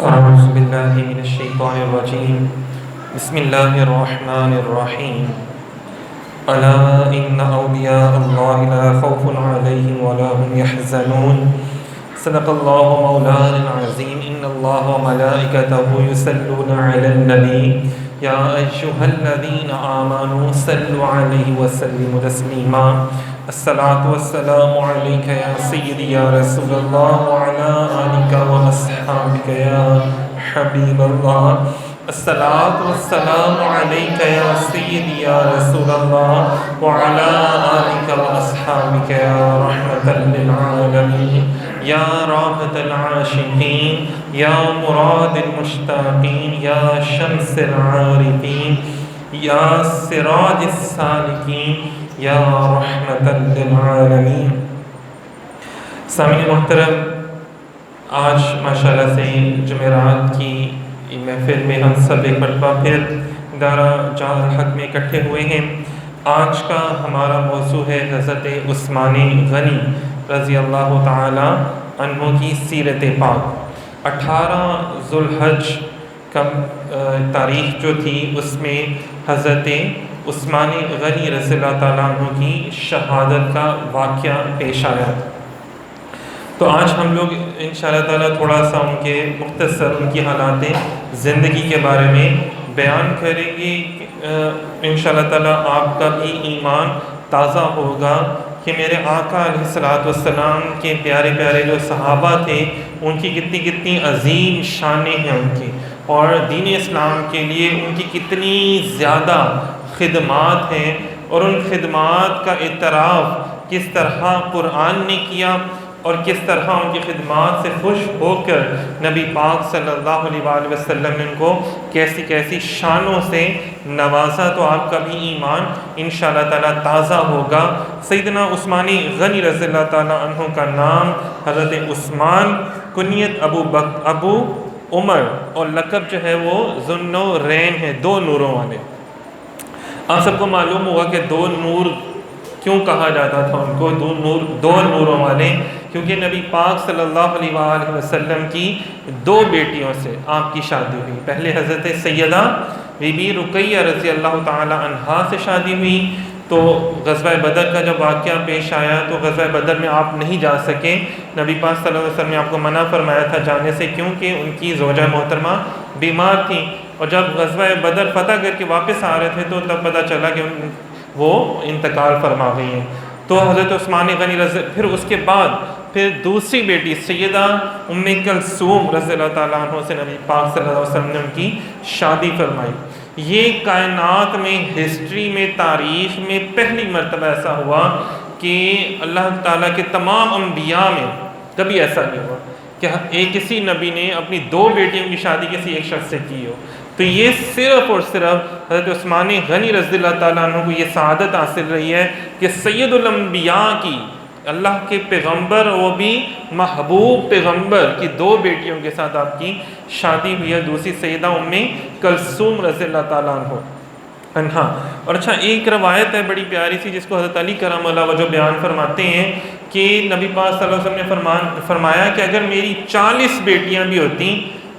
أعوذ بالله من الشيطان الرجيم بسم الله الرحمن الرحيم ألا إن أولياء الله لا خوف عليهم ولا هم يحزنون صدق الله مولانا العظيم إن الله وملائكته يصلون على النبي يا أيها الذين آمنوا صلوا عليه وسلموا تسليما الصلاة والسلام عليك يا سيدي يا رسول الله وعلى آلك وأصحابك يا حبيب الله الصلاة والسلام عليك يا سيدي يا رسول الله وعلى آلك وأصحابك يا رحمة للعالمين يا راحة العاشقين يا مراد المشتاقين يا شمس العارفين يا سراج السالكين یا رحمت للعالمین۔ سامعین محترم، آج ماشاءاللہ سے جمعرات کی محفل میں ہم سب ایک مرتبہ پھر دارا جان الحق میں اکٹھے ہوئے ہیں۔ آج کا ہمارا موضوع ہے حضرت عثمان غنی رضی اللہ تعالی عنہ کی سیرت پاک۔ 18 ذوالحج کا تاریخ جو تھی اس میں حضرت عثمان غنی رضی اللہ تعالیٰ عنہ کی شہادت کا واقعہ پیش آیا۔ تو آج ہم لوگ انشاءاللہ تعالیٰ تھوڑا سا ان کے مختصر ان کی حالات زندگی کے بارے میں بیان کریں گے۔ انشاءاللہ تعالیٰ آپ کا بھی ایمان تازہ ہوگا کہ میرے آقا علیہ الصلوۃ والسلام کے پیارے پیارے جو صحابہ تھے ان کی کتنی عظیم شانیں ہیں ان کی، اور دین اسلام کے لیے ان کی کتنی زیادہ خدمات ہیں، اور ان خدمات کا اعتراف کس طرح قرآن نے کیا اور کس طرح ان کی خدمات سے خوش ہو کر نبی پاک صلی اللہ علیہ وآلہ وسلم نے ان کو کیسی کیسی شانوں سے نوازا۔ تو آپ کا بھی ایمان انشاءاللہ تعالیٰ تازہ ہوگا۔ سیدنا عثمان غنی رضی اللہ تعالیٰ عنہ کا نام حضرت عثمان، کنیت ابو عمر، اور لقب جو ہے وہ ذوالنورین ہے، دو نوروں والے۔ آپ سب کو معلوم ہوگا کہ دو نور کیوں کہا جاتا تھا ان کو، دو نوروں والے، کیونکہ نبی پاک صلی اللہ علیہ وآلہ وسلم کی دو بیٹیوں سے آپ کی شادی ہوئی۔ پہلے حضرت سیدہ بی بی رقیہ رضی اللہ تعالی عنہا سے شادی ہوئی۔ تو غزوہ بدر کا جب واقعہ پیش آیا تو غزوہ بدر میں آپ نہیں جا سکے، نبی پاک صلی اللہ علیہ وسلم نے آپ کو منع فرمایا تھا جانے سے، کیونکہ ان کی زوجہ محترمہ بیمار تھیں، اور جب غزوہ بدر فتح کر کے واپس آ رہے تھے تو تب پتہ چلا کہ وہ انتقال فرما گئی ہیں۔ تو حضرت عثمان غنی پھر اس کے بعد پھر دوسری بیٹی سیدہ ام کلثوم رضی اللہ تعالیٰ عنہ سے نبی پاک صلی اللہ علیہ وسلم نے ان کی شادی فرمائی۔ یہ کائنات میں، ہسٹری میں، تاریخ میں پہلی مرتبہ ایسا ہوا کہ اللہ تعالیٰ کے تمام انبیاء میں کبھی ایسا نہیں ہوا کہ کسی نبی نے اپنی دو بیٹیوں کی شادی کسی ایک شخص سے کی ہو۔ تو یہ صرف اور صرف حضرت عثمان غنی رضی اللہ تعالیٰ عنہ کو یہ سعادت حاصل رہی ہے کہ سید الانبیاء کی، اللہ کے پیغمبر، وہ بھی محبوب پیغمبر کی دو بیٹیوں کے ساتھ آپ کی شادی ہوئی ہے، دوسری سیدہ ام کلثوم رضی اللہ تعالیٰ عنہ۔ اور اچھا، ایک روایت ہے بڑی پیاری سی جس کو حضرت علی کرم اللہ وجہ بیان فرماتے ہیں کہ نبی پاک صلی اللہ علیہ وسلم نے فرمایا کہ اگر میری 40 بیٹیاں بھی ہوتی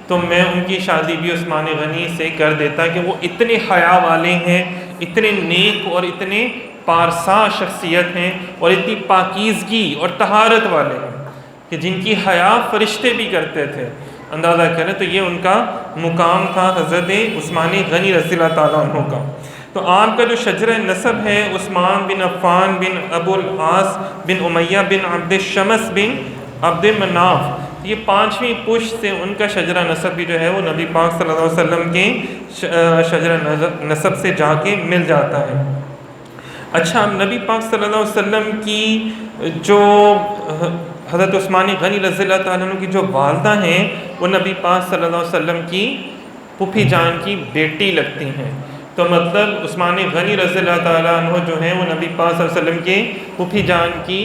تو میں ان کی شادی بھی عثمان غنی سے کر دیتا، کہ وہ اتنے حیا والے ہیں، اتنے نیک اور اتنے پارسا شخصیت ہیں، اور اتنی پاکیزگی اور طہارت والے ہیں کہ جن کی حیا فرشتے بھی کرتے تھے۔ اندازہ کریں تو یہ ان کا مقام تھا حضرت عثمان غنی رضی اللہ تعالیٰ عنہ کا۔ تو آپ کا جو شجرہ نسب ہے عثمان بن عفان بن ابو العاص بن امیہ بن عبد الشمس بن عبد مناف، یہ 5ویں پشت سے ان کا شجرہ نسب بھی جو ہے وہ نبی پاک صلی اللہ علیہ وسلم کے شجرہ نسب سے جا کے مل جاتا ہے۔ اچھا، نبی پاک صلی اللہ علیہ وسلم کی جو حضرت عثمان غنی رضی اللہ تعالیٰ عنہ کی جو والدہ ہیں وہ نبی پاک صلی اللہ علیہ وسلم کی پھوپھی جان کی بیٹی لگتی ہیں۔ تو مطلب عثمان غنی رضی اللہ تعالیٰ عنہ جو ہیں وہ نبی پاک صلی اللہ علیہ وسلم کے پھوپھی جان کی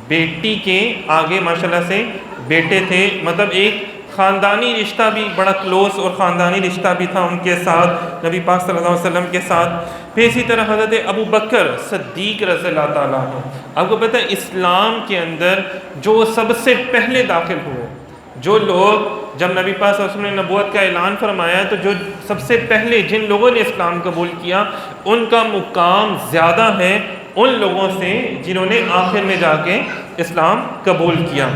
بیٹی کے آگے ماشاءاللہ سے بیٹے تھے، مطلب ایک خاندانی رشتہ بھی بڑا کلوز اور خاندانی رشتہ بھی تھا ان کے ساتھ، نبی پاک صلی اللہ علیہ وسلم کے ساتھ۔ پھر اسی طرح حضرت ابو بکر صدیق رضی اللہ تعالیٰ عنہ، آپ کو پتہ ہے اسلام کے اندر جو سب سے پہلے داخل ہوئے، جو لوگ جب نبی پاک صلی اللہ علیہ وسلم نے نبوت کا اعلان فرمایا تو جو سب سے پہلے جن لوگوں نے اسلام قبول کیا ان کا مقام زیادہ ہے ان لوگوں سے جنہوں نے آخر میں جا کے اسلام قبول کیا۔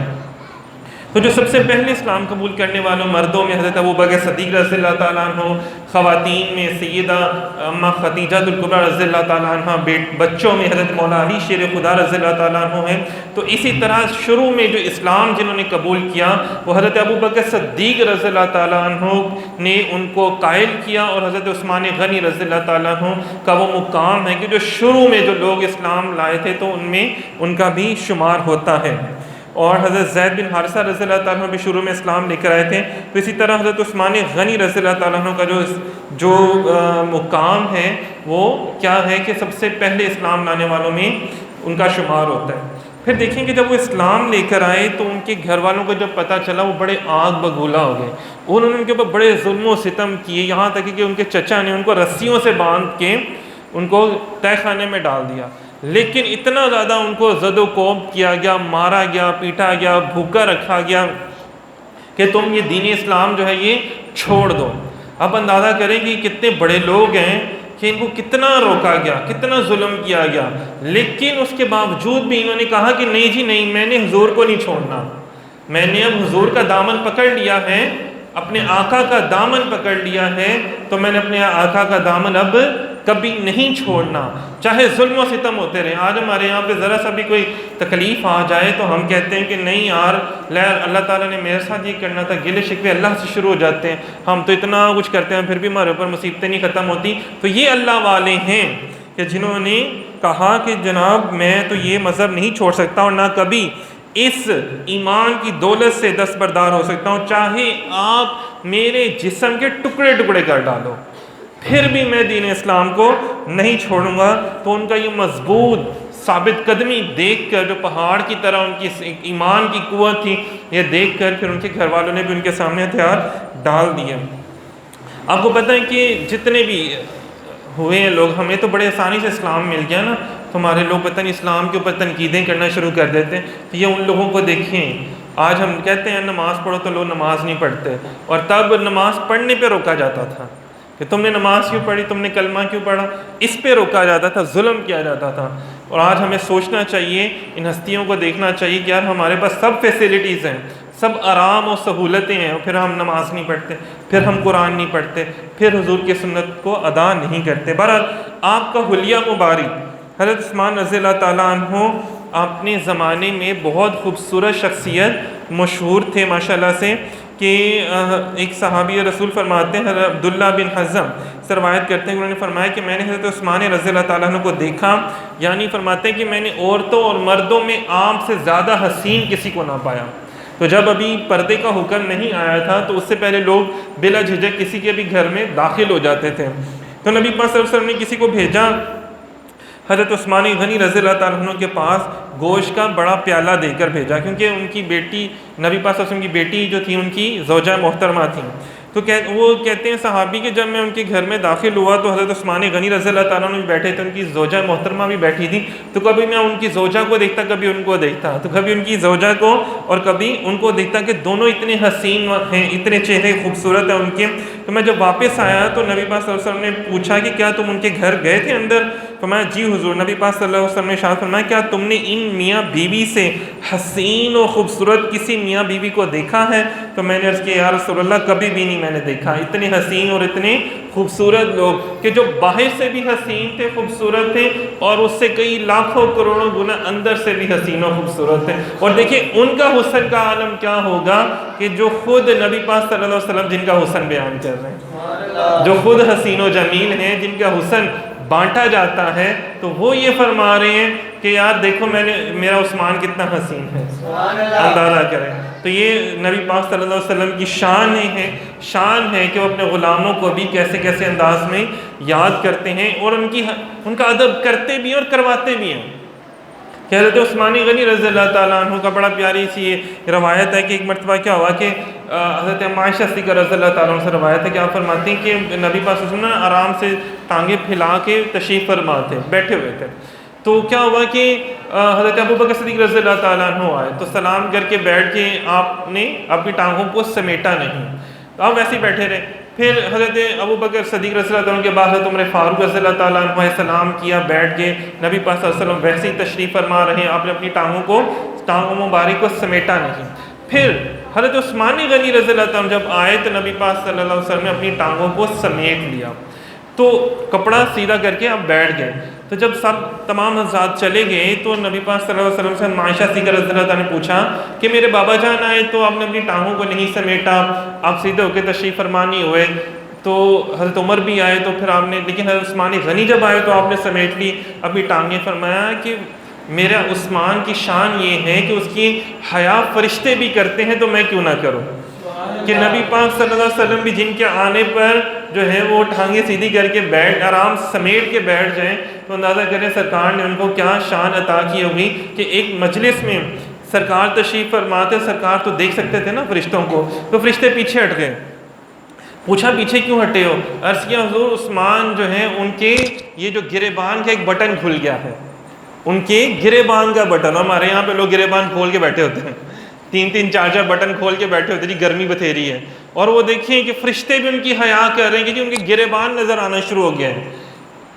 تو جو سب سے پہلے اسلام قبول کرنے والوں مردوں میں حضرت ابوبکر صدیق رضی اللہ تعالیٰ عنہ، خواتین میں سیدہ اماں خدیجہ الکبریٰ رضی اللہ تعالیٰ عنہ، بچوں میں حضرت مولا علی شیر خدا رضی اللہ تعالیٰ عنہ ہیں۔ تو اسی طرح شروع میں جو اسلام جنہوں نے قبول کیا وہ حضرت ابوبکر صدیق رضی اللہ تعالیٰ عنہ نے ان کو قائل کیا، اور حضرت عثمان غنی رضی اللہ تعالیٰ عنہ کا وہ مقام ہے کہ جو شروع میں جو لوگ اسلام لائے تھے تو ان میں ان کا بھی شمار ہوتا ہے۔ اور حضرت زید بن حارثہ رضی اللہ تعالیٰ عنہ بھی شروع میں اسلام لے کر آئے تھے۔ تو اسی طرح حضرت عثمان غنی رضی اللہ تعالیٰ عنہ کا جو مقام ہے وہ کیا ہے کہ سب سے پہلے اسلام لانے والوں میں ان کا شمار ہوتا ہے۔ پھر دیکھیں کہ جب وہ اسلام لے کر آئے تو ان کے گھر والوں کو جب پتہ چلا وہ بڑے آگ بگولا ہو گئے، انہوں نے ان کے اوپر بڑے ظلم و ستم کیے، یہاں تک کہ ان کے چچا نے ان کو رسیوں سے باندھ کے ان کو تہہ خانے میں ڈال دیا۔ لیکن اتنا زیادہ ان کو زد و کوب کیا گیا، مارا گیا، پیٹا گیا، بھوکا رکھا گیا کہ تم یہ دین اسلام جو ہے یہ چھوڑ دو۔ اب اندازہ کریں کہ کتنے بڑے لوگ ہیں کہ ان کو کتنا روکا گیا، کتنا ظلم کیا گیا، لیکن اس کے باوجود بھی انہوں نے کہا کہ نہیں جی نہیں، میں نے حضور کو نہیں چھوڑنا، میں نے اب حضور کا دامن پکڑ لیا ہے، اپنے آقا کا دامن پکڑ لیا ہے، تو میں نے اپنے آقا کا دامن اب کبھی نہیں چھوڑنا، چاہے ظلم و ستم ہوتے رہے۔ آج ہمارے یہاں پہ ذرا سا بھی کوئی تکلیف آ جائے تو ہم کہتے ہیں کہ نہیں یار اللہ تعالیٰ نے میرے ساتھ یہ کرنا تھا، گلے شکوے اللہ سے شروع ہو جاتے ہیں، ہم تو اتنا کچھ کرتے ہیں پھر بھی ہمارے اوپر مصیبتیں نہیں ختم ہوتی۔ تو یہ اللہ والے ہیں کہ جنہوں نے کہا کہ جناب میں تو یہ مذہب نہیں چھوڑ سکتا اور نہ کبھی اس ایمان کی دولت سے دستبردار ہو سکتا ہوں، چاہے آپ میرے جسم کے ٹکڑے ٹکڑے کر ڈالو پھر بھی میں دین اسلام کو نہیں چھوڑوں گا۔ تو ان کا یہ مضبوط ثابت قدمی دیکھ کر، جو پہاڑ کی طرح ان کی ایمان کی قوت تھی، یہ دیکھ کر پھر ان کے گھر والوں نے بھی ان کے سامنے ہتھیار ڈال دیے۔ آپ کو پتہ ہے کہ جتنے بھی ہوئے ہیں لوگ، ہمیں تو بڑے آسانی سے اسلام مل گیا نا، تو ہمارے لوگ پتہ نہیں اسلام کے اوپر تنقیدیں کرنا شروع کر دیتے ہیں۔ تو یہ ان لوگوں کو دیکھیں، آج ہم کہتے ہیں نماز پڑھو تو لوگ نماز نہیں پڑھتے، اور تب نماز پڑھنے پہ روکا جاتا تھا کہ تم نے نماز کیوں پڑھی، تم نے کلمہ کیوں پڑھا، اس پہ روکا جاتا تھا، ظلم کیا جاتا تھا۔ اور آج ہمیں سوچنا چاہیے، ان ہستیوں کو دیکھنا چاہیے کہ یار ہمارے پاس سب فیسلٹیز ہیں، سب آرام و سہولتیں ہیں، اور پھر ہم نماز نہیں پڑھتے، پھر ہم قرآن نہیں پڑھتے، پھر حضور کی سنت کو ادا نہیں کرتے۔ بہرحال آپ کا حلیہ مبارک حضرت عثمان رضی اللہ تعالیٰ عنہ اپنے زمانے میں بہت خوبصورت شخصیت، مشہور تھے ماشاءاللہ سے، کہ ایک صحابی رسول فرماتے ہیں، حضرت عبداللہ بن حزم سے روایت کرتے ہیں، انہوں نے فرمایا کہ میں نے حضرت عثمان رضی اللہ تعالیٰ عنہ کو دیکھا، یعنی فرماتے ہیں کہ میں نے عورتوں اور مردوں میں آپ سے زیادہ حسین کسی کو نہ پایا۔ تو جب ابھی پردے کا حکم نہیں آیا تھا تو اس سے پہلے لوگ بلا جھجک کسی کے بھی گھر میں داخل ہو جاتے تھے۔ تو نبی پاک صلی اللہ علیہ وسلم نے کسی کو بھیجا حضرت عثمان غنی رضی اللہ تعالیٰ عنہ کے پاس گوشت کا بڑا پیالہ دے کر بھیجا، کیونکہ ان کی بیٹی نبی پاک صلی اللہ علیہ وسلم کی بیٹی جو تھی ان کی زوجہ محترمہ تھیں۔ تو وہ کہتے ہیں صحابی کہ جب میں ان کے گھر میں داخل ہوا تو حضرت عثمان غنی رضی اللہ تعالیٰ عنہ بھی بیٹھے تھے، ان کی زوجہ محترمہ بھی بیٹھی تھی، تو کبھی میں ان کی زوجہ کو دیکھتا، کبھی ان کو دیکھتا، تو کبھی ان کی زوجہ کو اور کبھی ان کو دیکھتا کہ دونوں اتنے حسین ہیں، اتنے چہرے خوبصورت ہیں ان کے۔ تو میں جب واپس آیا تو نبی پاک صلی اللہ علیہ وسلم نے پوچھا کہ کیا تم ان کے گھر گئے تھے اندر؟ فرمایا جی حضور۔ نبی پاک صلی اللہ علیہ وسلم نے ارشاد فرمایا کیا تم نے ان میاں بیوی سے حسین و خوبصورت کسی میاں بیوی کو دیکھا ہے؟ تو میں نے عرض کیا یا رسول اللہ کبھی بھی نہیں میں نے دیکھا، اتنے حسین اور اتنے خوبصورت لوگ کہ جو باہر سے بھی حسین تھے، خوبصورت تھے، اور اس سے کئی لاکھوں کروڑوں گنا اندر سے بھی حسین و خوبصورت تھے۔ اور دیکھیں ان کا حسن کا عالم کیا ہوگا کہ جو خود نبی پاک صلی اللہ علیہ وسلم جن کا حسن بیان کر رہے ہیں، جو خود حسین و جمیل ہیں، جن کا حسن بانٹا جاتا ہے، تو وہ یہ فرما رہے ہیں کہ یار دیکھو میرا عثمان کتنا حسین ہے، اندازہ کریں۔ تو یہ نبی پاک صلی اللہ علیہ وسلم کی شان ہے کہ وہ اپنے غلاموں کو بھی کیسے کیسے انداز میں یاد کرتے ہیں اور ان کا ادب کرتے بھی ہیں اور کرواتے بھی ہیں۔ کہ حضرت عثمان غنی رضی اللہ تعالیٰ عنہ کا بڑا پیاری سی یہ روایت ہے کہ ایک مرتبہ کیا ہوا کہ حضرت عائشہ صدیقہ رضی اللہ تعالیٰ عنہ سے روایت ہے کہ آپ فرماتے ہیں کہ نبی پاک صلی اللہ علیہ وسلم آرام سے ٹانگیں پھیلا کے تشریف فرما تھے، بیٹھے ہوئے تھے، تو کیا ہوا کہ حضرت ابو بکر صدیق رضی اللہ تعالیٰ عنہ آئے تو سلام کر کے بیٹھ کے آپ نے اپنی ٹانگوں کو سمیٹا نہیں، تو آپ ویسے ہی بیٹھے رہے. پھر حضرت ابو بکر صدیق رضی اللہ تعالیٰ عنہ کے بعد حضرت عمر فاروق رضی اللہ تعالیٰ عنہ سلام کیا، بیٹھ کے نبی پاک صلی اللہ علیہ وسلم ویسے ہی تشریف فرما رہے ہیں، آپ نے اپنی ٹانگوں مبارک کو سمیٹا نہیں. پھر حضرت عثمان غنی رضی اللہ تعالیٰ عنہ جب آئے تو نبی پاک صلی اللہ علیہ وسلم نے اپنی ٹانگوں کو سمیٹ لیا، تو کپڑا سیدھا کر کے آپ بیٹھ گئے. تو جب تمام حضرات چلے گئے تو نبی پاک صلی اللہ علیہ وسلم سے عائشہ صدیقہ رضی اللہ تعالیٰ نے پوچھا کہ میرے بابا جان آئے تو آپ نے اپنی ٹانگوں کو نہیں سمیٹا، آپ سیدھے ہو کے تشریف فرما نہیں ہوئے. تو حضرت عمر بھی آئے تو پھر آپ نے، لیکن حضرت عثمان غنی جب آئے تو آپ نے سمیٹ لی اپنی ٹانگیں. فرمایا کہ میرا عثمان کی شان یہ ہے کہ اس کی حیا فرشتے بھی کرتے ہیں تو میں کیوں نہ کروں، کہ نبی پاک صلی اللہ علیہ وسلم بھی جن کے آنے پر جو ہے وہ ٹانگیں سیدھی کر کے آرام سمیٹ کے بیٹھ جائیں، تو اندازہ کریں سرکار نے ان کو کیا شان عطا کی ہوگی کہ ایک مجلس میں سرکار تشریف فرماتے، سرکار تو دیکھ سکتے تھے نا فرشتوں کو، تو فرشتے پیچھے ہٹ گئے. پوچھا پیچھے کیوں ہٹے ہو؟ عرض کیا حضور عثمان جو ہے ان کے یہ جو گریبان کا ایک بٹن کھل گیا ہے، ان کے گریبان کا بٹن. ہمارے یہاں پہ لوگ گریبان کھول کے بیٹھے ہوتے ہیں، 3 4 بٹن کھول کے بیٹھے ہوتے ہیں، جی گرمی بتھیری ہے. اور وہ دیکھیں کہ فرشتے بھی ان کی حیا کر رہے ہیں کہ جی ان کے گریبان نظر آنا شروع ہو گیا ہے.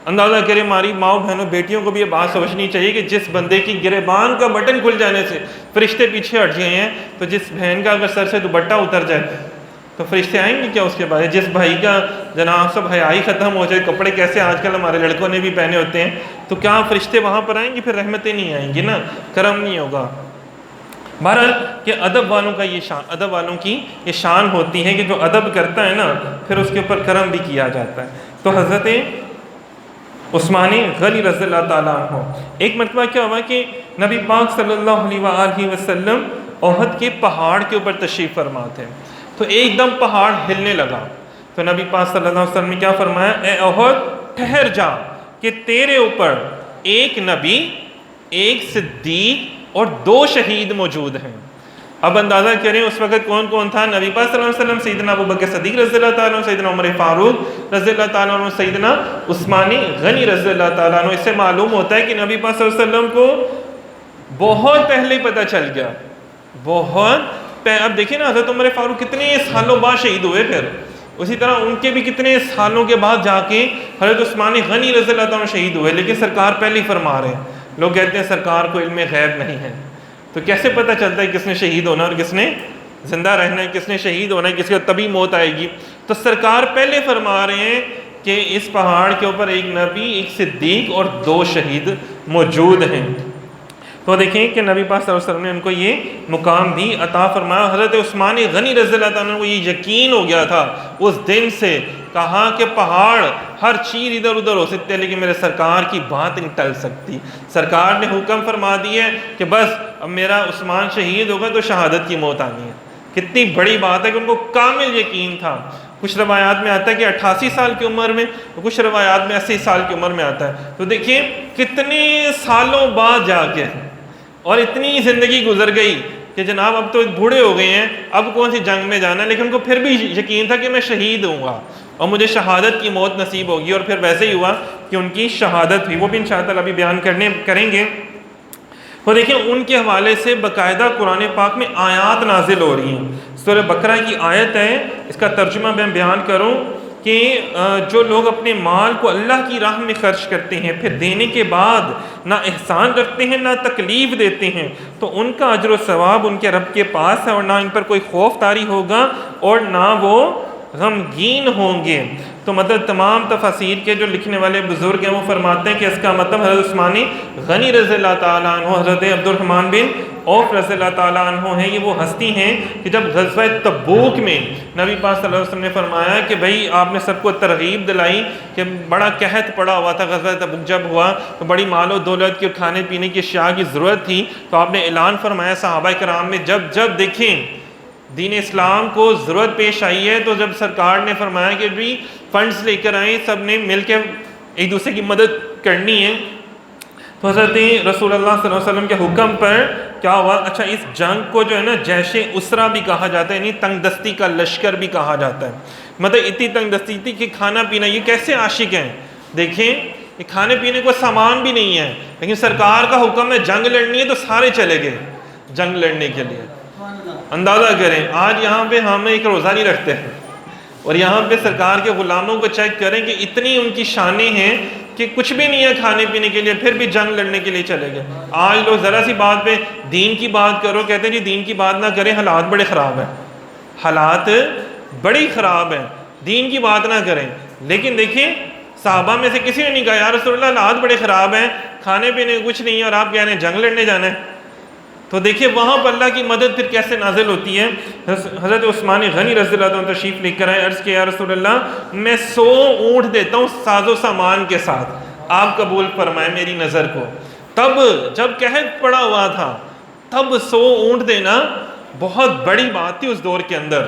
اندازہ کریں ہماری ماؤں بہنوں بیٹیوں کو بھی یہ بات سوچنی چاہیے کہ جس بندے کی گریبان کا بٹن کھل جانے سے فرشتے پیچھے ہٹ گئے ہیں، تو جس بہن کا اگر سر سے دوپٹہ اتر جائے تو فرشتے آئیں گے کیا اس کے بعد؟ جس بھائی کا جناب سب حیائی ختم ہو جائے، کپڑے کیسے آج کل ہمارے لڑکوں نے بھی پہنے ہوتے ہیں، تو کیا فرشتے وہاں پر آئیں گے؟ پھر رحمتیں نہیں آئیں گی نا، کرم نہیں ہوگا. بہرحال کہ ادب والوں کا یہ شان، ادب والوں کی یہ شان ہوتی ہے کہ جو ادب کرتا ہے نا پھر اس کے اوپر کرم بھی کیا جاتا ہے. تو حضرت عثمان غنی رضی اللہ تعالیٰ عنہ ایک مرتبہ کیا ہوا کہ نبی پاک صلی اللہ علیہ وآلہ وسلم احد کے پہاڑ کے اوپر تشریف فرما تھے، تو ایک دم پہاڑ ہلنے لگا. تو نبی پاک صلی اللہ علیہ وسلم نے کیا فرمایا؟ اے احد ٹھہر جا کہ تیرے اوپر ایک نبی، ایک صدیق اور 2 شہید موجود ہیں. اب اندازہ کریں اس وقت کون کون تھا؟ نبی پاک صلی اللہ علیہ وسلم، سیدنا ابو بکر صدیق رضی اللہ تعالیٰ عنہ، سیدنا عمر فاروق رضی اللہ تعالیٰ عنہ، سیدنا عثمان غنی رضی اللہ تعالیٰ عنہ. اس سے معلوم ہوتا ہے کہ نبی پاک صلی اللہ علیہ وسلم کو بہت پہلے پتہ چل گیا، اب دیکھیں نا حضرت عمر فاروق کتنے سالوں بعد شہید ہوئے، پھر اسی طرح ان کے بھی کتنے سالوں کے بعد جا کے حضرت عثمان غنی رضی اللہ تعالیٰ عنہ شہید ہوئے، لیکن سرکار پہلے ہی فرما رہے ہیں. لوگ کہتے ہیں سرکار کو علم غیب نہیں ہے، تو کیسے پتہ چلتا ہے کس نے شہید ہونا اور کس نے زندہ رہنا ہے، کس نے شہید ہونا ہے، کس کا تبھی موت آئے گی؟ تو سرکار پہلے فرما رہے ہیں کہ اس پہاڑ کے اوپر ایک نبی، ایک صدیق اور 2 شہید موجود ہیں. تو دیکھیں کہ نبی پاک صلی اللہ علیہ وسلم نے ان کو یہ مقام بھی عطا فرمایا. حضرت عثمان غنی رضی اللہ تعالیٰ عنہ کو یہ یقین ہو گیا تھا اس دن سے، کہا کہ پہاڑ ہر چیز ادھر ادھر ہو سکتے ہیں لیکن میرے سرکار کی بات نہیں ٹل سکتی. سرکار نے حکم فرما دیا ہے کہ بس اب میرا عثمان شہید ہوگا تو شہادت کی موت آنی ہے. کتنی بڑی بات ہے کہ ان کو کامل یقین تھا. کچھ روایات میں آتا ہے کہ 88 سال کی عمر میں، کچھ روایات میں 80 سال کی عمر میں آتا ہے. تو دیکھیں کتنے سالوں بعد جا کے، اور اتنی زندگی گزر گئی کہ جناب اب تو بوڑھے ہو گئے ہیں، اب کون سی جنگ میں جانا ہے، لیکن ان کو پھر بھی یقین تھا کہ میں شہید ہوں گا اور مجھے شہادت کی موت نصیب ہوگی. اور پھر ویسے ہی ہوا کہ ان کی شہادت ہوئی، وہ بھی انشاءاللہ ابھی بیان کریں گے. تو دیکھیں ان کے حوالے سے باقاعدہ قرآن پاک میں آیات نازل ہو رہی ہیں. سورہ بقرہ کی آیت ہے، اس کا ترجمہ میں بیان کروں کہ جو لوگ اپنے مال کو اللہ کی راہ میں خرچ کرتے ہیں، پھر دینے کے بعد نہ احسان رکھتے ہیں نہ تکلیف دیتے ہیں، تو ان کا اجر و ثواب ان کے رب کے پاس ہے، اور نہ ان پر کوئی خوف طاری ہوگا اور نہ وہ غمگین ہوں گے. تو مطلب تمام تفاسیر کے جو لکھنے والے بزرگ ہیں وہ فرماتے ہیں کہ اس کا مطلب حضرت عثمان غنی رضی اللہ تعالیٰ عنہ، حضرت عبد الرحمن بن عوف رضی اللہ تعالیٰ عنہ ہیں. یہ وہ ہستی ہیں کہ جب غزوہ تبوک میں نبی پاک صلی اللہ علیہ وسلم نے فرمایا کہ بھائی آپ نے سب کو ترغیب دلائی کہ بڑا قحط پڑا ہوا تھا، غزوہ تبوک جب ہوا تو بڑی مال و دولت کی اور کھانے پینے کی اشیاء کی ضرورت تھی، تو آپ نے اعلان فرمایا صحابہ کرام میں جب دیکھیں دین اسلام کو ضرورت پیش آئی ہے، تو جب سرکار نے فرمایا کہ بھی فنڈز لے کر آئیں، سب نے مل کے ایک دوسرے کی مدد کرنی ہے، تو حضرت رسول اللہ صلی اللہ علیہ وسلم کے حکم پر کیا ہوا؟ اچھا اس جنگ کو جو ہے نا جیش اسرا بھی کہا جاتا ہے، یعنی تنگ دستی کا لشکر بھی کہا جاتا ہے. مطلب اتنی تنگ دستی تھی کہ کھانا پینا، یہ کیسے عاشق ہیں. دیکھیں کہ کھانے پینے کو سامان بھی نہیں ہے، لیکن سرکار کا حکم ہے جنگ لڑنی ہے تو سارے چلے گئے جنگ لڑنے کے لیے۔ اندازہ کریں آج یہاں پہ ہم ایک روزہ نہیں رکھتے ہیں، اور یہاں پہ سرکار کے غلاموں کو چیک کریں کہ اتنی ان کی شانیں ہیں کہ کچھ بھی نہیں ہے کھانے پینے کے لیے، پھر بھی جنگ لڑنے کے لیے چلے گئے۔ آج لوگ ذرا سی بات پہ دین کی بات کرو، کہتے ہیں جی دین کی بات نہ کریں، حالات بڑے خراب ہیں، حالات بڑی خراب ہیں، دین کی بات نہ کریں۔ لیکن دیکھیں صحابہ میں سے کسی نے نہیں کہا یا رسول اللہ حالات بڑے خراب ہیں، کھانے پینے کچھ نہیں ہے اور آپ کہہ رہے ہیں جنگ لڑنے جانا ہے۔ تو دیکھیں وہاں پر اللہ کی مدد پھر کیسے نازل ہوتی ہے۔ حضرت عثمان غنی رضی اللہ عنہ تشریف لے کر آئے، عرض کیا یا رسول اللہ میں 100 اونٹ دیتا ہوں ساز و سامان کے ساتھ، آپ قبول فرمائے میری نظر کو۔ تب جب قحط پڑا ہوا تھا تب 100 اونٹ دینا بہت بڑی بات تھی اس دور کے اندر،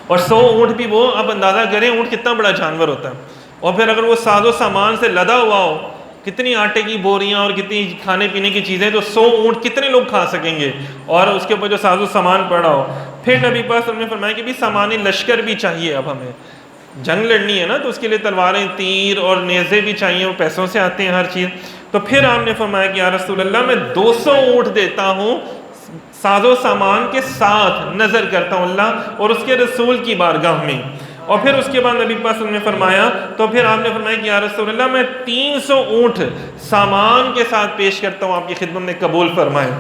اور 100 اونٹ بھی وہ، اب اندازہ کریں اونٹ کتنا بڑا جانور ہوتا ہے، اور پھر اگر وہ ساز و سامان سے لدا ہوا ہو، کتنی آٹے کی بوریاں اور کتنی کھانے پینے کی چیزیں، تو 100 اونٹ کتنے لوگ کھا سکیں گے، اور اس کے اوپر جو ساز و سامان پڑا ہو۔ پھر نبی پاک صلی اللہ علیہ وسلم نے فرمایا کہ بھی سامان لشکر بھی چاہیے، اب ہمیں جنگ لڑنی ہے نا تو اس کے لیے تلواریں، تیر اور نیزے بھی چاہیے، وہ پیسوں سے آتے ہیں ہر چیز۔ تو پھر آپ نے فرمایا کہ یا رسول اللہ میں 200 اونٹ دیتا ہوں ساز و سامان کے ساتھ، نظر کرتا ہوں اللہ اور اس کے رسول کی بارگاہ میں۔ اور پھر اس کے بعد نبی پاک صلی اللہ علیہ وسلم نے فرمایا، تو پھر آپ نے فرمایا کہ یا رسول اللہ میں 300 اونٹ سامان کے ساتھ پیش کرتا ہوں، آپ کی خدمت میں قبول فرمائے۔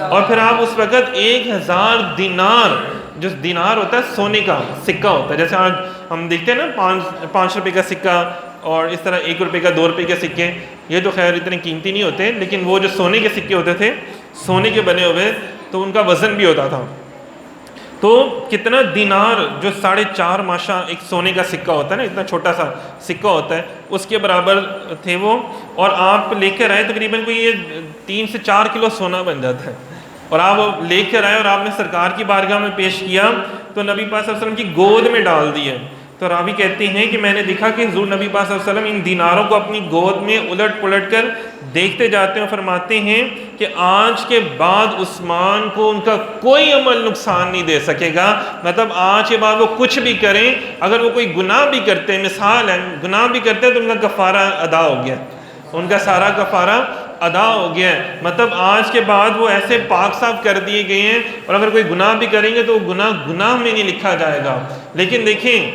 اور پھر آپ اس وقت 1000 دینار، جو دینار ہوتا ہے سونے کا سکہ ہوتا ہے، جیسے آج ہم دیکھتے ہیں نا 5 روپے کا سکہ اور اس طرح 1 روپے کا 2 روپے کے سکے، یہ تو خیر اتنے قیمتی نہیں ہوتے، لیکن وہ جو سونے کے سکے ہوتے تھے سونے کے بنے ہوئے، تو ان کا وزن بھی ہوتا تھا۔ تو کتنا دینار، جو 4.5 ماشا ایک سونے کا سکہ ہوتا ہے نا، اتنا چھوٹا سا سکہ ہوتا ہے، اس کے برابر تھے وہ، اور آپ لے کر آئے تقریباً کوئی یہ 3 سے 4 کلو سونا بن جاتا ہے، اور آپ لے کر آئے اور آپ نے سرکار کی بارگاہ میں پیش کیا، تو نبی پاک صلی اللہ علیہ وسلم کی گود میں ڈال دیے۔ تو راوی کہتے ہیں کہ میں نے دیکھا کہ حضور نبی پاک صلی اللہ علیہ وسلم ان دیناروں کو اپنی گود میں الٹ پلٹ کر دیکھتے جاتے ہیں اور فرماتے ہیں کہ آج کے بعد عثمان کو ان کا کوئی عمل نقصان نہیں دے سکے گا، مطلب آج کے بعد وہ کچھ بھی کریں، اگر وہ کوئی گناہ بھی کرتے ہیں، مثال ہے گناہ بھی کرتے ہیں تو ان کا کفارہ ادا ہو گیا، ان کا سارا کفارہ ادا ہو گیا ہے، مطلب آج کے بعد وہ ایسے پاک صاف کر دیے گئے ہیں، اور اگر کوئی گناہ بھی کریں گے تو وہ گناہ میں نہیں لکھا جائے گا۔ لیکن دیکھیں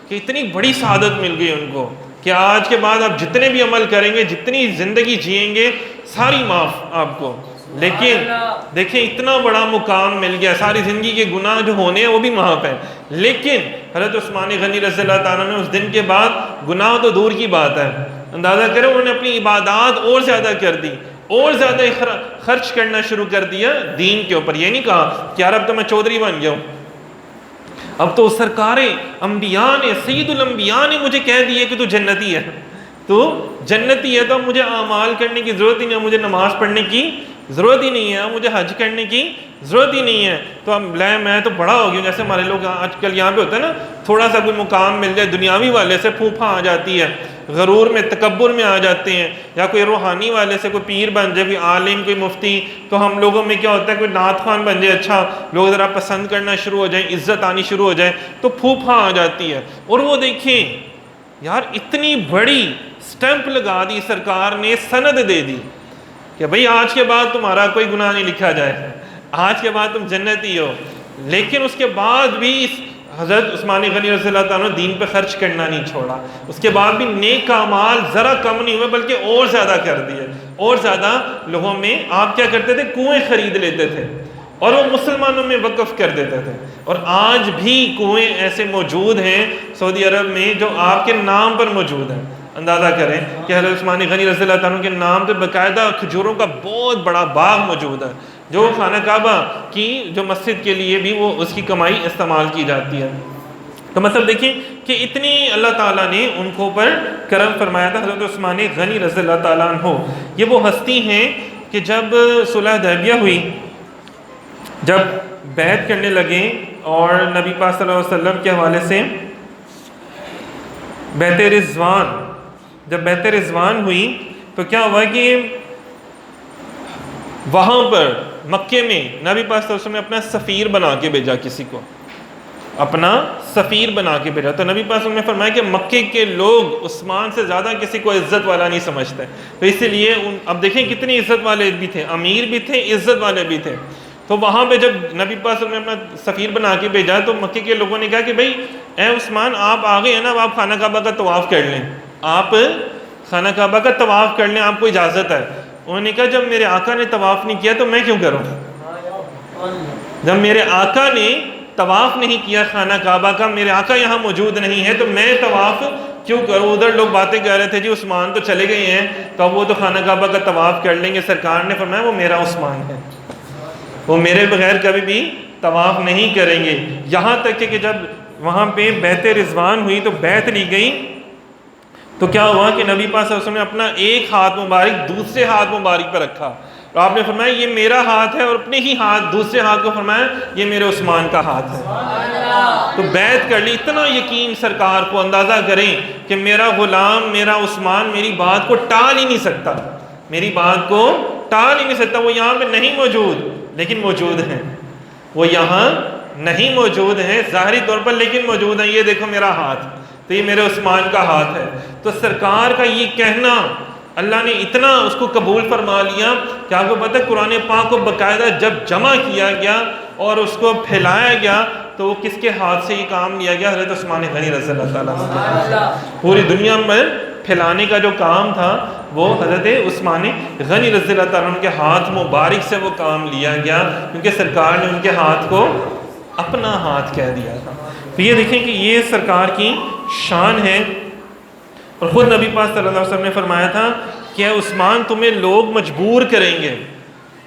کہ اتنی بڑی سعادت مل گئی ان کو کہ آج کے بعد آپ جتنے بھی عمل کریں گے، جتنی زندگی جئیں گے، ساری معاف آپ کو۔ لیکن دیکھیں اتنا بڑا مقام مل گیا، ساری زندگی کے گناہ جو ہونے ہیں وہ بھی معاف ہیں، لیکن حضرت عثمان غنی رضی اللہ تعالیٰ نے اس دن کے بعد گناہ تو دور کی بات ہے، اندازہ کریں انہوں نے اپنی عبادات اور زیادہ کر دی، اور زیادہ خرچ کرنا شروع کر دیا دین کے اوپر۔ یہ نہیں کہا کہ یار اب تو میں چودھری بن گیا ہوں، اب تو سرکار انبیاء نے، سید الانبیاء نے مجھے کہہ دیے کہ تو جنتی ہے، تو جنتی ہے، تو اب مجھے اعمال کرنے کی ضرورت ہی نہیں ہے، مجھے نماز پڑھنے کی ضرورت ہی نہیں ہے، مجھے حج کرنے کی ضرورت ہی نہیں ہے، تو اب میں تو بڑا ہو گیا ہوں۔ جیسے ہمارے لوگ آج کل یہاں پہ ہوتا ہے نا، تھوڑا سا کوئی مقام مل جائے دنیاوی والے سے پھوپھا آ جاتی ہے، غرور میں تکبر میں آ جاتے ہیں، یا کوئی روحانی والے سے کوئی پیر بن جائے، کوئی عالم، کوئی مفتی، تو ہم لوگوں میں کیا ہوتا ہے کوئی نعت خوان بن جائے، اچھا لوگ ذرا پسند کرنا شروع ہو جائیں، عزت آنی شروع ہو جائے، تو پھوپھا آ جاتی ہے۔ اور وہ دیکھیں یار اتنی بڑی سٹیمپ لگا دی سرکار نے، سند دے دی کہ بھئی آج کے بعد تمہارا کوئی گناہ نہیں لکھا جائے، آج کے بعد تم جنتی ہو۔ لیکن اس کے بعد بھی حضرت عثمان غنی رضی اللہ تعالیٰ نے دین پہ خرچ کرنا نہیں چھوڑا، اس کے بعد بھی نیک اعمال ذرا کم نہیں ہوئے بلکہ اور زیادہ کر دیے، اور زیادہ لوگوں میں۔ آپ کیا کرتے تھے؟ کنویں خرید لیتے تھے اور وہ مسلمانوں میں وقف کر دیتے تھے، اور آج بھی کنویں ایسے موجود ہیں سعودی عرب میں جو آپ کے نام پر موجود ہیں۔ اندازہ کریں کہ حضرت عثمان غنی رضی اللہ تعالیٰ کے نام پہ باقاعدہ کھجوروں کا بہت بڑا باغ موجود ہے، جو خانہ کعبہ کی جو مسجد کے لیے بھی وہ اس کی کمائی استعمال کی جاتی ہے۔ تو مطلب دیکھیں کہ اتنی اللہ تعالیٰ نے ان کو پر کرم فرمایا تھا۔ حضرت عثمان غنی رضی اللہ تعالیٰ عنہ یہ وہ ہستی ہیں کہ جب صلح حدیبیہ ہوئی، جب بیعت کرنے لگے، اور نبی پاک صلی اللہ علیہ وسلم کے حوالے سے بیعت رضوان، جب بیعت رضوان ہوئی تو کیا ہوا کہ وہاں پر مکے میں نبی پاک صلی اللہ علیہ وسلم نے اپنا سفیر بنا کے بھیجا کسی کو، اپنا سفیر بنا کے بھیجا. تو نبی پاک نے فرمایا کہ مکے کے لوگ عثمان سے زیادہ کسی کو عزت والا نہیں سمجھتے. تو اسی لیے اب دیکھیں کتنی عزت والے بھی تھے, امیر بھی تھے, عزت والے بھی تھے. تو وہاں پہ جب نبی پاک نے اپنا سفیر بنا کے بھیجا تو مکے کے لوگوں نے کہا کہ بھائی اے عثمان آپ آ گئے ہیں نا, آپ خانہ کعبہ کا طواف کر لیں, آپ خانہ کعبہ کا طواف کر لیں, آپ کو اجازت ہے. انہوں نے کہا جب میرے آقا نے طواف نہیں کیا تو میں کیوں کروں؟ جب میرے آقا نے طواف نہیں کیا خانہ کعبہ کا, میرے آقا یہاں موجود نہیں ہے, تو میں طواف کیوں کروں؟ ادھر لوگ باتیں کر رہے تھے جی عثمان تو چلے گئے ہیں تو اب وہ تو خانہ کعبہ کا طواف کر لیں گے. سرکار نے فرمایا وہ میرا عثمان ہے, وہ میرے بغیر کبھی بھی طواف نہیں کریں گے. یہاں تک کہ جب وہاں پہ بیعت رضوان ہوئی تو بیعت لی گئی تو کیا ہوا کہ نبی پاک صلی اللہ علیہ وسلم نے اپنا ایک ہاتھ مبارک دوسرے ہاتھ مبارک پر رکھا, تو آپ نے فرمایا یہ میرا ہاتھ ہے, اور اپنے ہی ہاتھ دوسرے ہاتھ کو فرمایا یہ میرے عثمان کا ہاتھ ہے. تو بیعت کر لی. اتنا یقین سرکار کو, اندازہ کریں کہ میرا غلام میرا عثمان میری بات کو ٹال ہی نہیں سکتا, میری بات کو ٹال ہی نہیں سکتا. وہ یہاں پہ نہیں موجود لیکن موجود ہیں, وہ یہاں نہیں موجود ہیں ظاہری طور پر لیکن موجود ہیں. یہ دیکھو میرا ہاتھ, تو یہ میرے عثمان کا ہاتھ ہے. تو سرکار کا یہ کہنا اللہ نے اتنا اس کو قبول فرما لیا کہ آپ کو پتہ ہے قرآن پاک کو باقاعدہ جب جمع کیا گیا اور اس کو پھیلایا گیا تو وہ کس کے ہاتھ سے یہ کام لیا گیا؟ حضرت عثمان غنی رضی اللہ تعالیٰ عنہ. پوری دنیا میں پھیلانے کا جو کام تھا وہ حضرت عثمان غنی رضی اللہ تعالیٰ عنہ کے ہاتھ مبارک سے وہ کام لیا گیا, کیونکہ سرکار نے ان کے ہاتھ کو اپنا ہاتھ کہہ دیا تھا. تو یہ دیکھیں کہ یہ سرکار کی شان ہے. اور خود نبی پاک صلی اللہ علیہ وسلم نے فرمایا تھا کہ اے عثمان تمہیں لوگ مجبور کریں گے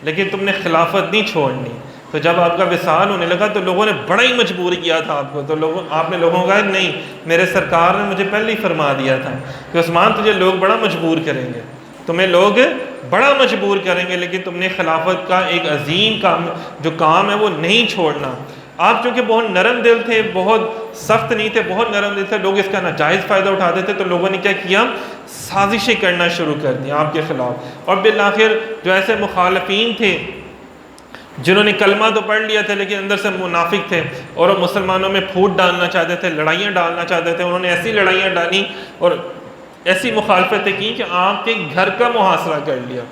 لیکن تم نے خلافت نہیں چھوڑنی. تو جب آپ کا وصال ہونے لگا تو لوگوں نے بڑا ہی مجبور کیا تھا آپ کو, تو آپ نے لوگوں کو کہا نہیں, میرے سرکار نے مجھے پہلے ہی فرما دیا تھا کہ عثمان تجھے لوگ بڑا مجبور کریں گے, تمہیں لوگ بڑا مجبور کریں گے لیکن تم نے خلافت کا ایک عظیم کام جو کام ہے وہ نہیں چھوڑنا. آپ چونکہ بہت نرم دل تھے, بہت سخت نہیں تھے, بہت نرم دل تھے, لوگ اس کا ناجائز فائدہ اٹھاتے تھے, تو لوگوں نے کیا کیا, سازشیں کرنا شروع کر دی آپ کے خلاف. اور بالآخر جو ایسے مخالفین تھے جنہوں نے کلمہ تو پڑھ لیا تھا لیکن اندر سے منافق تھے اور وہ مسلمانوں میں پھوٹ ڈالنا چاہتے تھے, لڑائیاں ڈالنا چاہتے تھے, انہوں نے ایسی لڑائیاں ڈالی اور ایسی مخالفتیں کی کہ آپ کے گھر کا محاصرہ کر لیا,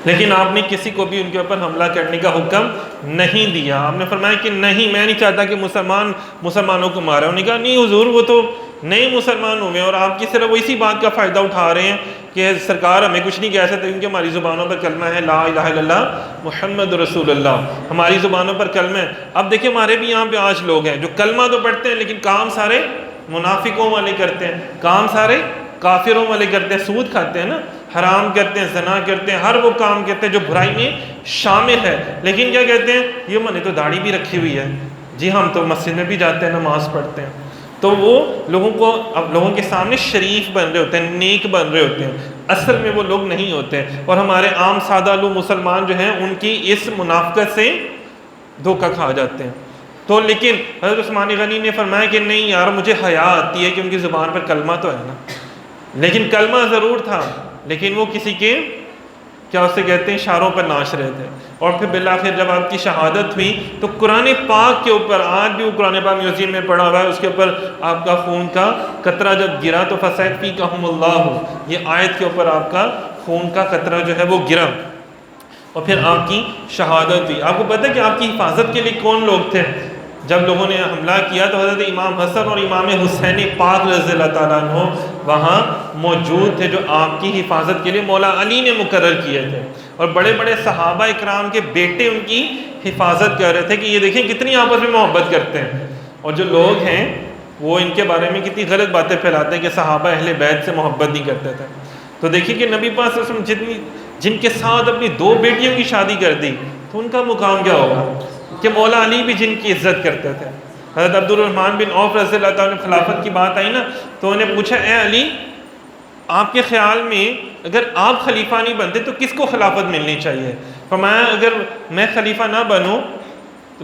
لیکن آپ نے کسی کو بھی ان کے اوپر حملہ کرنے کا حکم نہیں دیا. آپ نے فرمایا کہ نہیں, میں نہیں چاہتا کہ مسلمانوں کو مارے. انہوں نے کہا نہیں حضور وہ تو نئے مسلمان ہوئے اور آپ کی صرف وہ اسی بات کا فائدہ اٹھا رہے ہیں کہ سرکار ہمیں کچھ نہیں کہہ سکتے کیونکہ ہماری زبانوں پر کلمہ ہے لا الہ الا اللہ محمد رسول اللہ, ہماری زبانوں پر کلمہ ہے. اب دیکھیں ہمارے بھی یہاں پہ آج لوگ ہیں جو کلمہ تو پڑھتے ہیں لیکن کام سارے منافقوں والے کرتے ہیں, کام سارے کافروں والے کرتے ہیں, سود کھاتے ہیں نا, حرام کرتے ہیں, زنا کرتے ہیں, ہر وہ کام کرتے ہیں جو برائی میں شامل ہے. لیکن کیا کہتے ہیں, یہ میں نے تو داڑھی بھی رکھی ہوئی ہے, جی ہم تو مسجد میں بھی جاتے ہیں, نماز پڑھتے ہیں. تو وہ لوگوں کو اب لوگوں کے سامنے شریف بن رہے ہوتے ہیں, نیک بن رہے ہوتے ہیں, اصل میں وہ لوگ نہیں ہوتے. اور ہمارے عام سادہ لوگ مسلمان جو ہیں ان کی اس منافقت سے دھوکہ کھا جاتے ہیں. تو لیکن حضرت عثمان غنی نے فرمایا کہ نہیں یار مجھے حیا آتی ہے کہ ان کی زبان پر کلمہ تو ہے نا, لیکن کلمہ ضرور تھا لیکن وہ کسی کے کیا اسے کہتے ہیں اشاروں پر ناچ رہے تھے. اور پھر بالآخر جب آپ کی شہادت ہوئی تو قرآن پاک کے اوپر, آج بھی وہ قرآن پاک میوزیم میں پڑھا ہوا ہے, اس کے اوپر آپ کا خون کا قطرہ جب گرا تو فَسَيَكْفِيكَهُمُ اللَّهُ, یہ آیت کے اوپر آپ کا خون کا قطرہ جو ہے وہ گرا اور پھر آپ کی شہادت ہوئی. آپ کو پتہ ہے کہ آپ کی حفاظت کے لیے کون لوگ تھے؟ جب لوگوں نے حملہ کیا تو حضرت امام حسن اور امام حسین پاک رضی اللہ تعالیٰ عنہ وہاں موجود تھے جو آپ کی حفاظت کے لیے مولا علی نے مقرر کیے تھے. اور بڑے بڑے صحابہ اکرام کے بیٹے ان کی حفاظت کر رہے تھے کہ یہ دیکھیں کتنی آپس میں محبت کرتے ہیں. اور جو لوگ ہیں وہ ان کے بارے میں کتنی غلط باتیں پھیلاتے ہیں کہ صحابہ اہل بیت سے محبت نہیں کرتے تھے. تو دیکھیں کہ نبی پاک صلی اللہ علیہ وسلم جن کے ساتھ اپنی 2 بیٹیوں کی شادی کر دی تو ان کا مقام کیا ہوگا کہ مولا علی بھی جن کی عزت کرتے تھے. حضرت عبد الرحمن بن عوف رضی اللہ تعالیٰ عنہ خلافت کی بات آئی نا تو انہوں نے پوچھا اے علی آپ کے خیال میں اگر آپ خلیفہ نہیں بنتے تو کس کو خلافت ملنی چاہیے؟ فرمایا اگر میں خلیفہ نہ بنوں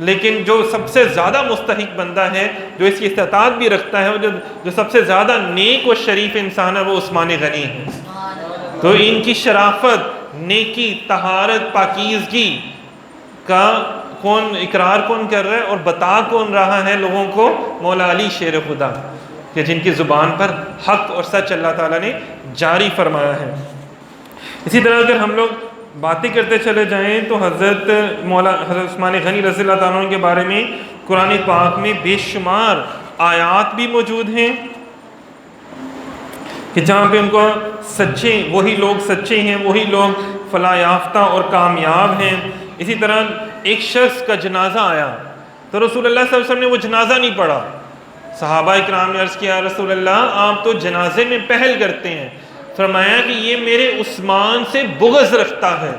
لیکن جو سب سے زیادہ مستحق بندہ ہے, جو اس کی استطاعت بھی رکھتا ہے, اور جو سب سے زیادہ نیک و شریف انسان ہے وہ عثمان غنی ہے. تو ان کی شرافت, نیکی, طہارت, پاکیزگی کا کون اقرار کون کر رہا ہے اور بتا کون رہا ہے لوگوں کو؟ مولا علی شیر خدا، کہ جن کی زبان پر حق اور سچ اللہ تعالیٰ نے جاری فرمایا ہے۔ اسی طرح اگر ہم لوگ باتیں کرتے چلے جائیں تو حضرت عثمان غنی رضی اللہ تعالیٰ عنہ کے بارے میں قرآن پاک میں بے شمار آیات بھی موجود ہیں کہ جہاں پہ ان کو وہی لوگ سچے ہیں، وہی لوگ فلاح یافتہ اور کامیاب ہیں۔ اسی طرح ایک شخص کا جنازہ آیا تو رسول اللہ صلی اللہ علیہ وسلم نے وہ جنازہ نہیں پڑھا۔ صحابہ اکرام نے عرض کیا رسول اللہ آپ تو جنازے میں پہل کرتے ہیں۔ فرمایا کہ یہ میرے عثمان سے بغض رکھتا ہے،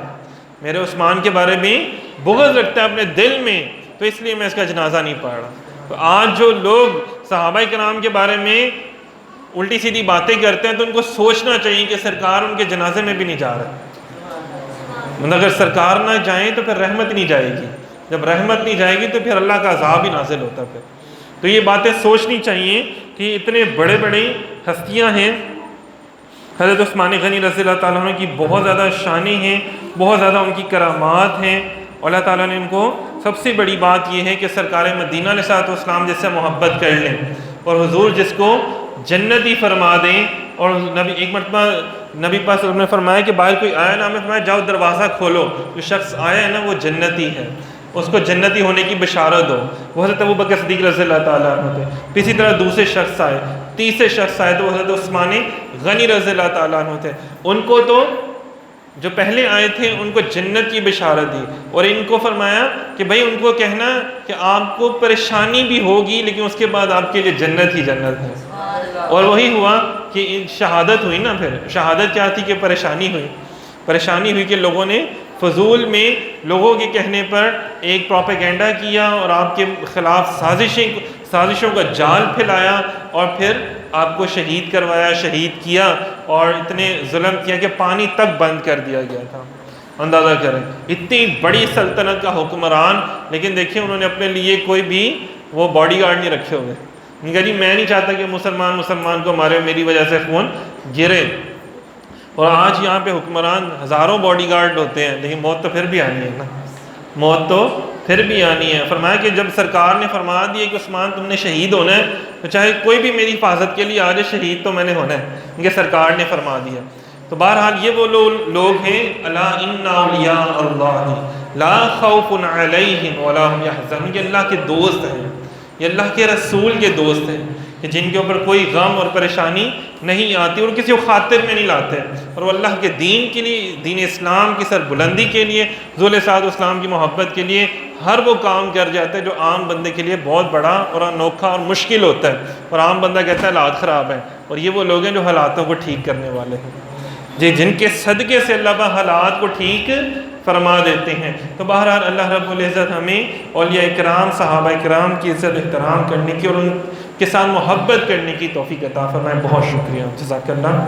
میرے عثمان کے بارے میں بغض رکھتا ہے اپنے دل میں، تو اس لیے میں اس کا جنازہ نہیں پڑھ رہا۔ تو آج جو لوگ صحابہ کرام کے بارے میں الٹی سیدھی باتیں کرتے ہیں تو ان کو سوچنا چاہیے کہ سرکار ان کے جنازے میں بھی نہیں جا رہا۔ مطلب اگر سرکار نہ جائیں تو پھر رحمت نہیں جائے گی، جب رحمت نہیں جائے گی تو پھر اللہ کا عذاب ہی نازل ہوتا ہے۔ تو یہ باتیں سوچنی چاہیے کہ اتنے بڑے بڑے ہستیاں ہیں۔ حضرت عثمان غنی رضی اللہ تعالیٰ عنہ کی بہت زیادہ شانیں ہیں، بہت زیادہ ان کی کرامات ہیں۔ اللہ تعالیٰ نے ان کو سب سے بڑی بات یہ ہے کہ سرکار مدینہ علیہ الصلوۃ والسلام جس سے محبت کر لیں اور حضور جس کو جنتی فرما دیں، اور ایک مرتبہ نبی پاک صلی اللہ علیہ وسلم نے فرمایا کہ باہر کوئی آیا نا، ہمیں فرمایا جاؤ دروازہ کھولو، جو شخص آیا ہے نا وہ جنتی ہے، اس کو جنتی ہونے کی بشارت دو۔ وہ حضرت ابوبکر صدیق رضی اللہ تعالیٰ عنہ تھے۔ پھر اسی طرح دوسرے شخص آئے، تیسرے شخص آئے تو حضرت عثمان غنی رضی اللہ تعالیٰ عنہ تھے۔ ان کو تو جو پہلے آئے تھے ان کو جنت کی بشارت دی، اور ان کو فرمایا کہ بھائی ان کو کہنا کہ آپ کو پریشانی بھی ہوگی لیکن اس کے بعد آپ کے لیے جنت ہی جنت ہے۔ اور وہی ہوا کہ شہادت ہوئی نا، پھر شہادت کیا تھی کہ پریشانی ہوئی کہ لوگوں نے فضول میں لوگوں کے کہنے پر ایک پروپیگنڈا کیا اور آپ کے خلاف سازشوں کا جال پھیلایا، اور پھر آپ کو شہید کروایا، شہید کیا، اور اتنے ظلم کیا کہ پانی تک بند کر دیا گیا تھا۔ اندازہ کریں اتنی بڑی سلطنت کا حکمران، لیکن دیکھیں انہوں نے اپنے لیے کوئی بھی وہ باڈی گارڈ نہیں رکھے ہوئے۔ کہا جی میں نہیں چاہتا کہ مسلمان کو مارے، میری وجہ سے خون گرے۔ اور آج یہاں پہ حکمران ہزاروں باڈی گارڈ ہوتے ہیں، لیکن موت تو پھر بھی آنی ہے نا، موت تو پھر بھی آنی ہے۔ فرمایا کہ جب سرکار نے فرما دیا کہ عثمان تم نے شہید ہونا ہے تو چاہے کوئی بھی میری حفاظت کے لیے آ جائے، شہید تو میں نے ہونا ہے، کیونکہ سرکار نے فرما دیا۔ تو بہرحال یہ وہ لوگ ہیں، الا ان اولیاء اللہ لا خوف علیہم ولا هم يحزنون، یہ اللہ کے دوست ہیں، یہ اللہ کے رسول کے دوست ہیں کہ جن کے اوپر کوئی غم اور پریشانی نہیں آتی اور کسی کو خاطر میں نہیں لاتے، اور وہ اللہ کے دین کے لیے، دین اسلام کی سربلندی کے لیے، رسول صلی اللہ علیہ وسلم کی محبت کے لیے ہر وہ کام کر جاتے ہیں جو عام بندے کے لیے بہت بڑا اور انوکھا اور مشکل ہوتا ہے، اور عام بندہ کہتا ہے حالات خراب ہیں، اور یہ وہ لوگ ہیں جو حالاتوں کو ٹھیک کرنے والے ہیں، جن کے صدقے سے اللہ پاک حالات کو ٹھیک فرما دیتے ہیں۔ تو بہرحال اللہ رب العزت ہمیں اولیاء کرام، صحابہ کرام کی عزت احترام کرنے کی اور ان کے ساتھ محبت کرنے کی توفیق عطا فرمائے۔ بہت شکریہ، جزاک اللہ۔